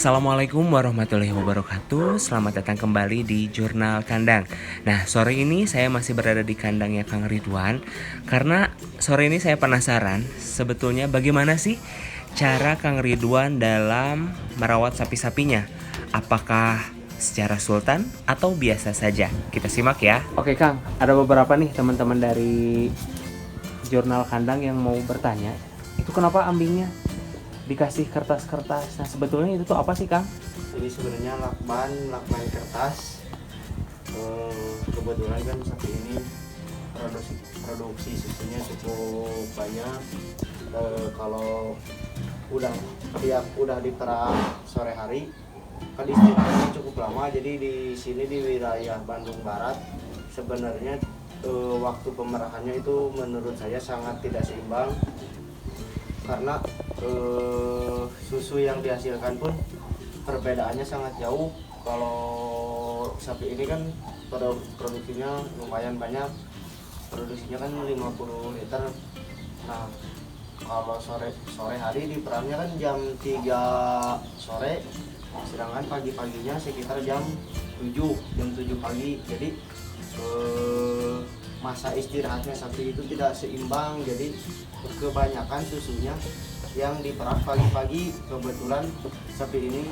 Assalamualaikum warahmatullahi wabarakatuh. Selamat datang kembali di Jurnal Kandang. Nah, sore ini saya masih berada di kandangnya Kang Ridwan. Karena sore ini saya penasaran sebetulnya bagaimana sih cara Kang Ridwan dalam merawat sapi-sapinya. Apakah secara sultan atau biasa saja? Kita simak ya. Oke Kang, ada beberapa nih teman-teman dari Jurnal Kandang yang mau bertanya. Itu kenapa ambingnya dikasih kertas-kertas? Nah sebetulnya itu tuh apa sih Kang? Ini sebenarnya lakban kertas. Kebetulan kan sapi ini produksi susunya cukup banyak. Kalau udah diperah sore hari kan istirahatnya cukup lama, jadi di sini di wilayah Bandung Barat sebenarnya waktu pemerahannya itu menurut saya sangat tidak seimbang, karena susu yang dihasilkan pun perbedaannya sangat jauh. Kalau sapi ini kan produksinya lumayan banyak, produksinya kan 50 liter. Nah kalau sore hari di perahnya kan jam 3 sore, sedangkan pagi-paginya sekitar jam 7 pagi. Jadi masa istirahatnya sapi itu tidak seimbang, jadi kebanyakan susunya yang diperah pagi-pagi. Kebetulan sapi ini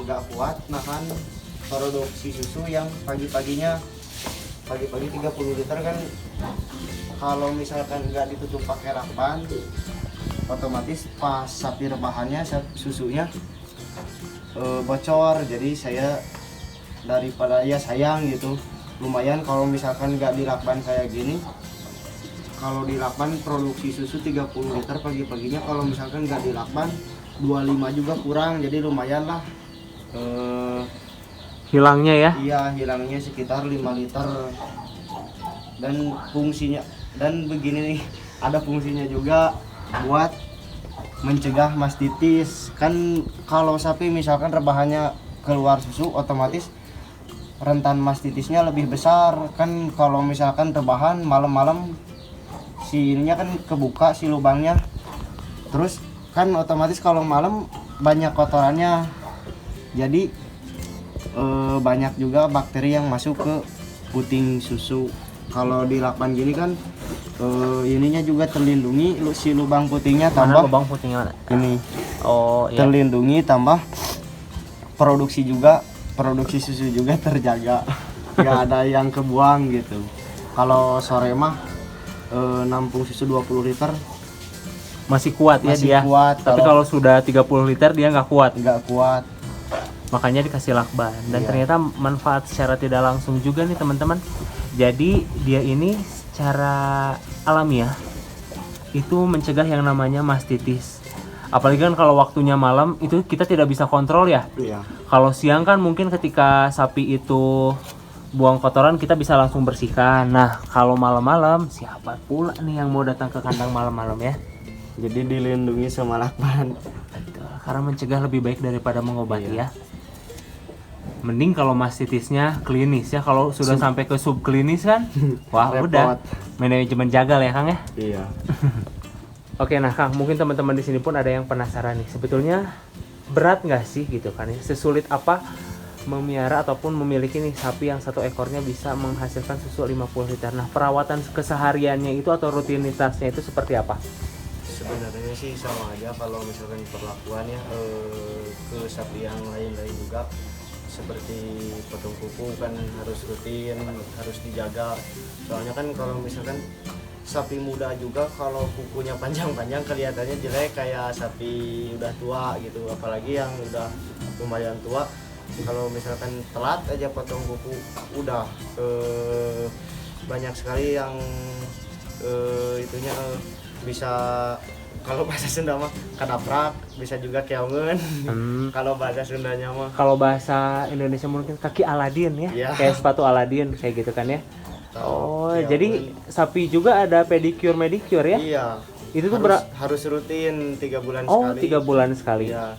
nggak kuat nahan produksi susu yang pagi-pagi 30 liter kan. Kalau misalkan nggak ditutup pakai lakban, otomatis pas sapi rebahannya susunya bocor. Jadi saya daripada ya sayang gitu, lumayan kalau misalkan nggak dilakban kayak gini. Kalau dilakban produksi susu 30 liter pagi-paginya, kalau misalkan nggak dilakban 25 juga kurang, jadi lumayan lah Hilangnya ya? iya, hilangnya sekitar 5 liter. Dan fungsinya, dan begini nih, ada fungsinya juga buat mencegah mastitis. Kan kalau sapi misalkan rebahannya keluar susu, otomatis rentan mastitisnya lebih besar. Kan kalau misalkan rebahan malam-malam, si ininya kan kebuka si lubangnya, terus kan otomatis kalau malam banyak kotorannya, jadi banyak juga bakteri yang masuk ke puting susu. Kalau di lakban gini kan ininya juga terlindungi, si lubang putingnya tambah. Mana lubang putingnya? Ini Oh iya. terlindungi, tambah produksi susu juga terjaga, nggak ada yang kebuang gitu. Kalau sore mah nampung susu 20 liter Masih kuat ya masih dia. kuat. Tapi kalau sudah 30 liter dia nggak kuat. nggak kuat. Makanya dikasih lakban. Dan Iya. ternyata manfaat secara tidak langsung juga nih teman-teman. Jadi dia ini secara alamiah itu mencegah yang namanya mastitis. Apalagi kan kalau waktunya malam itu kita tidak bisa kontrol ya. Iya. Kalau siang kan mungkin ketika sapi itu buang kotoran kita bisa langsung bersihkan. Nah kalau malam-malam siapa pula nih yang mau datang ke kandang malam-malam ya? Jadi dilindungi sama lakban. Betul, karena mencegah lebih baik daripada mengobati Iya. ya. Mending kalau mastitisnya klinis ya. Kalau sudah sampai ke subklinis kan, wah Repot. udah manajemen jagal ya Kang ya. Iya. Oke, nah Kang, mungkin teman-teman di sini pun ada yang penasaran nih. Sebetulnya berat nggak sih gitu kan ya? Sesulit apa memelihara ataupun memiliki nih sapi yang satu ekornya bisa menghasilkan susu 50 liter. Nah, perawatan kesehariannya itu atau rutinitasnya itu seperti apa? Sebenarnya sih sama aja kalau misalkan perlakuannya ke sapi yang lain-lain juga. Seperti potong kuku kan harus rutin, harus dijaga. Soalnya kan kalau misalkan sapi muda juga kalau kukunya panjang-panjang kelihatannya jelek kayak sapi udah tua gitu. Apalagi yang udah lumayan tua, kalau misalkan telat aja potong kuku udah banyak sekali yang itunya bisa, kalau bahasa Sunda mah kadaprak, bisa juga keongeun. Kalau bahasa Sundanya mah, Kalau bahasa Indonesia mungkin kaki Aladin ya, Iya. kayak sepatu Aladin kayak gitu kan ya. Oh, keongeun. jadi sapi juga ada pedicure medicure ya? Iya. Itu tuh harus rutin 3 bulan Oh, sekali. 3 bulan sekali. Iya.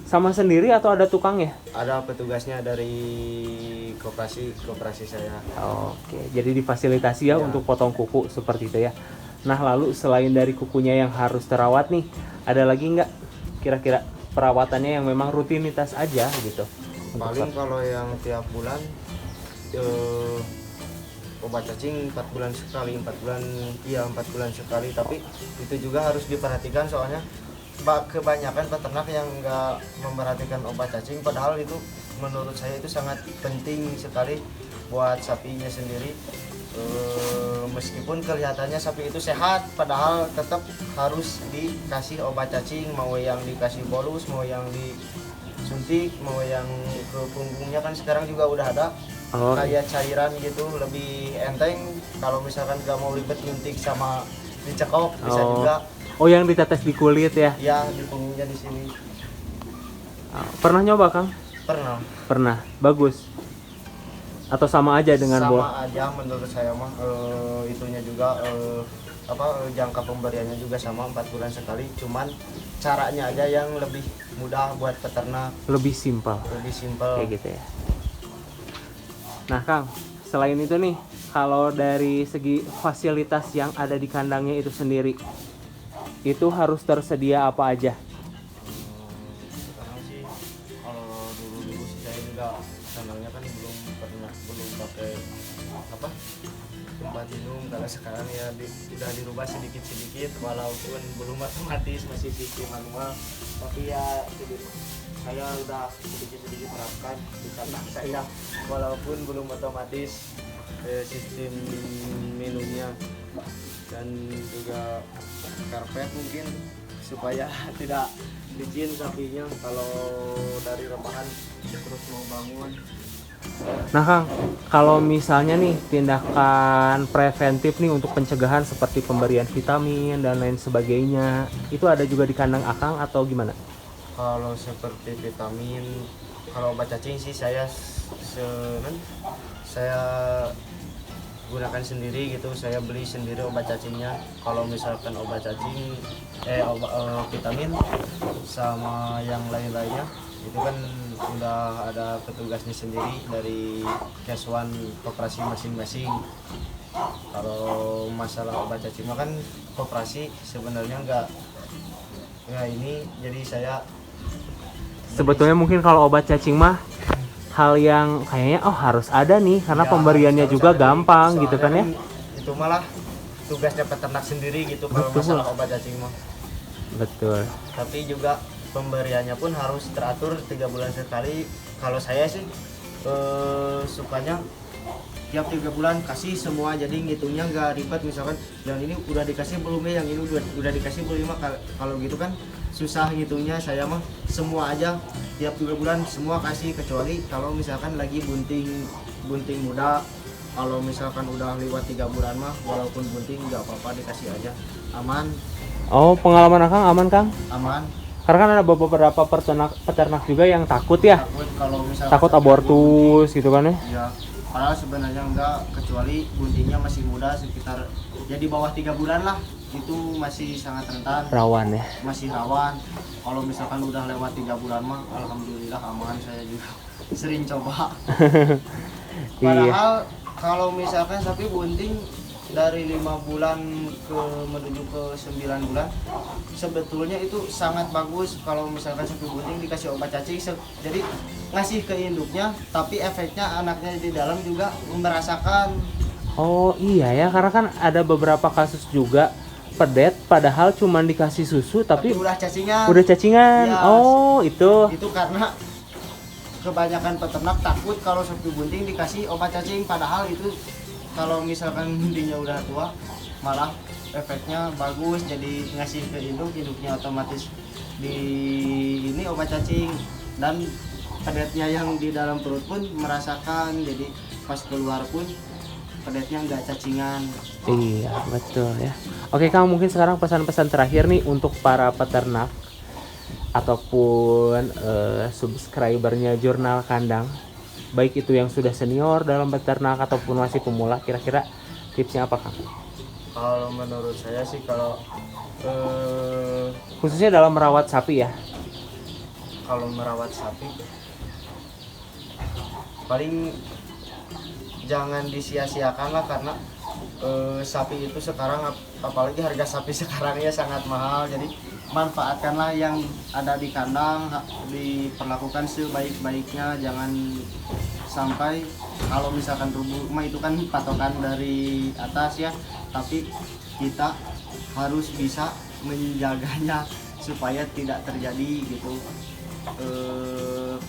Sama sendiri atau ada tukangnya? Ada petugasnya dari koperasi saya. Oke, jadi difasilitasi ya Ya. untuk potong kuku seperti itu ya. Nah, lalu selain dari kukunya yang harus terawat nih, ada lagi nggak kira-kira perawatannya yang memang rutinitas aja gitu? Paling kalau yang tiap bulan obat cacing 4 bulan sekali, 4 bulan sekali, tapi itu juga harus diperhatikan soalnya kebanyakan peternak yang nggak memperhatikan obat cacing, padahal itu menurut saya itu sangat penting sekali buat sapinya sendiri. Meskipun kelihatannya sapi itu sehat, padahal tetap harus dikasih obat cacing, mau yang dikasih bolus, mau yang disuntik, mau yang ke punggungnya kan sekarang juga udah ada kayak cairan gitu, lebih enteng. Kalau misalkan nggak mau ribet nyuntik sama dicekok bisa juga. Oh, yang ditetes di kulit ya? Ya, di punggungnya di sini. Pernah nyoba, Kang? Pernah. Pernah. Bagus. Atau sama aja dengan sama aja menurut saya mah, itunya juga jangka pemberiannya juga sama 4 bulan sekali, cuman caranya aja yang lebih mudah buat peternak, lebih simpel kayak gitu ya. Nah Kang, selain itu nih, kalau dari segi fasilitas yang ada di kandangnya itu sendiri, itu harus tersedia apa aja? Sekarang sih kalau dulu sih saya juga kandangnya kan belum pakai tempat minum. Kalau sekarang ya udah dirubah sedikit walaupun belum otomatis, masih sistem manual, tapi ya saya udah sedikit terapkan di kandang saya walaupun belum otomatis sistem minumnya, dan juga karpet mungkin supaya tidak licin sapinya kalau dari rebahan terus mau bangun. Nah Kang, kalau misalnya nih tindakan preventif nih untuk pencegahan seperti pemberian vitamin dan lain sebagainya, itu ada juga di kandang Akang atau gimana? Kalau seperti vitamin, kalau obat cacing sih saya gunakan sendiri gitu, saya beli sendiri obat cacingnya. Kalau misalkan obat cacing vitamin sama yang lain-lainnya itu kan udah ada petugasnya sendiri dari Keswan koperasi masing-masing. Kalau masalah obat cacing mah kan koperasi sebenarnya nggak ini, jadi saya sebetulnya mungkin kalau obat cacing mah hal yang kayaknya harus ada nih karena ya, pemberiannya juga gampang gitu kan ya. Itu malah tugasnya peternak sendiri gitu kalau masalah obat cacing mah. Betul. Tapi juga pemberiannya pun harus teratur 3 bulan sekali. Kalau saya sih sukanya tiap 3 bulan kasih semua, jadi ngitungnya nggak ribet. Misalkan yang ini udah dikasih belum ya, yang ini udah dikasih belum ya. Kalau gitu kan susah ngitungnya. Saya mah semua aja tiap 3 bulan semua kasih, kecuali kalau misalkan lagi bunting muda. Kalau misalkan udah lewat 3 bulan mah walaupun bunting nggak apa-apa, dikasih aja, aman. Oh, pengalaman Akang aman Kang? Aman. Karena kan ada beberapa peternak juga yang takut ya. Kalau misalkan takut abortus gitu kan ya. Ya, padahal sebenarnya enggak, kecuali buntingnya masih muda, sekitar ya di bawah 3 bulan lah, itu masih sangat rentan, rawan ya, masih rawan. Kalau misalkan udah lewat 3 bulan mah alhamdulillah aman, saya juga sering coba. Padahal kalau misalkan sapi bunting dari 5 bulan menuju ke 9 bulan sebetulnya itu sangat bagus. Kalau misalkan sapi bunting dikasih obat cacing, jadi ngasih ke induknya, tapi efeknya anaknya di dalam juga merasakan. Oh iya ya, karena kan ada beberapa kasus juga pedet padahal cuman dikasih susu tapi udah cacingan. Ya, oh itu karena kebanyakan peternak takut kalau sapi bunting dikasih obat cacing, padahal itu kalau misalkan buntingnya udah tua malah efeknya bagus. Jadi ngasih ke induknya otomatis di ini obat cacing, dan pedetnya yang di dalam perut pun merasakan, jadi pas keluar pun pedetnya nggak cacingan. Iya betul ya. Oke Kang, mungkin sekarang pesan-pesan terakhir nih untuk para peternak ataupun subscribernya Jurnal Kandang, baik itu yang sudah senior dalam peternak ataupun masih pemula, kira-kira tipsnya apa Kang? Kalau menurut saya sih, kalau khususnya dalam merawat sapi ya. Kalau merawat sapi paling jangan disia-siakan lah, karena sapi itu sekarang, apalagi harga sapi sekarang ya sangat mahal. Jadi manfaatkanlah yang ada di kandang, diperlakukan sebaik-baiknya, jangan sampai kalau misalkan rubuh mah itu kan patokan dari atas ya, tapi kita harus bisa menjaganya supaya tidak terjadi gitu.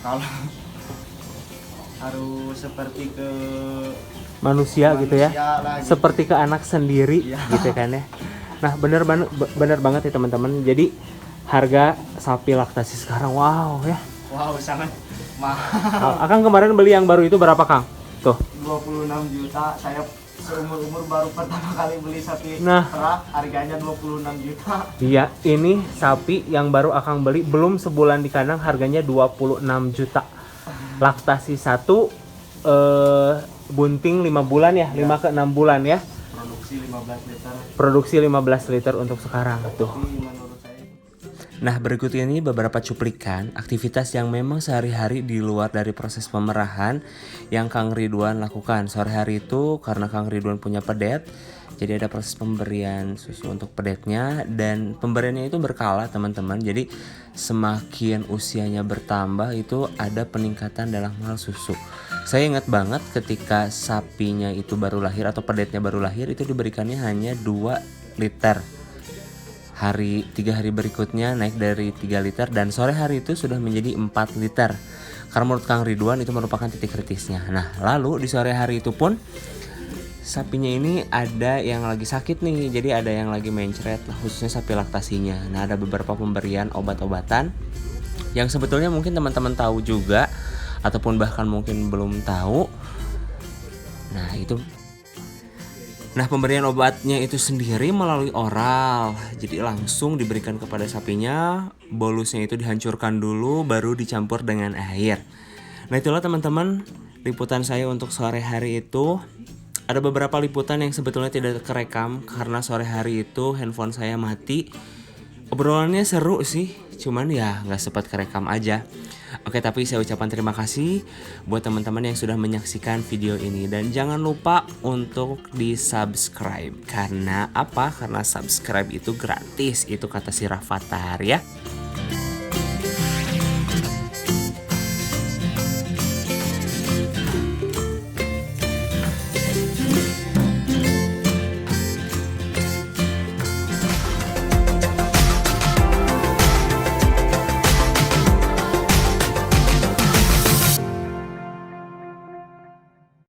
Kalau harus seperti ke Manusia gitu ya, lah, gitu. seperti ke anak sendiri Iya. gitu kan ya. Nah bener banget ya teman-teman. Jadi harga sapi laktasi sekarang wow ya. Wow, sangat mahal. Akang kemarin beli yang baru itu berapa Kang? Tuh 26 juta. Saya seumur-umur baru pertama kali beli sapi Nah. perah, harganya 26 juta. iya, ini sapi yang baru Akang beli belum sebulan di kandang, harganya 26 juta. Laktasi 1 bunting 5 bulan ya, 5 ke 6 bulan ya. Produksi 15 liter. Produksi 15 liter untuk sekarang tuh. Tapi menurut saya Nah, berikut ini beberapa cuplikan aktivitas yang memang sehari-hari di luar dari proses pemerahan yang Kang Ridwan lakukan. Sore hari itu karena Kang Ridwan punya pedet, jadi ada proses pemberian susu untuk pedetnya, dan pemberiannya itu berkala teman-teman. Jadi semakin usianya bertambah itu ada peningkatan dalam hal susu. Saya ingat banget ketika sapinya itu baru lahir atau pedetnya baru lahir itu diberikannya hanya 2 liter. 3 hari berikutnya naik dari 3 liter dan sore hari itu sudah menjadi 4 liter. Karena menurut Kang Ridwan itu merupakan titik kritisnya. Nah, lalu di sore hari itu pun sapinya ini ada yang lagi sakit nih. Jadi ada yang lagi mencret, khususnya sapi laktasinya. Nah, ada beberapa pemberian obat-obatan yang sebetulnya mungkin teman-teman tahu juga ataupun bahkan mungkin belum tahu. Nah, pemberian obatnya itu sendiri melalui oral. Jadi langsung diberikan kepada sapinya, bolusnya itu dihancurkan dulu baru dicampur dengan air. Nah, itulah teman-teman liputan saya untuk sore hari itu. Ada beberapa liputan yang sebetulnya tidak kerekam karena sore hari itu handphone saya mati. Obrolannya seru sih, cuman ya nggak sempat kerekam aja. Oke, tapi saya ucapkan terima kasih buat teman-teman yang sudah menyaksikan video ini. Dan jangan lupa untuk di-subscribe. Karena apa? Karena subscribe itu gratis, itu kata si Rafathar ya.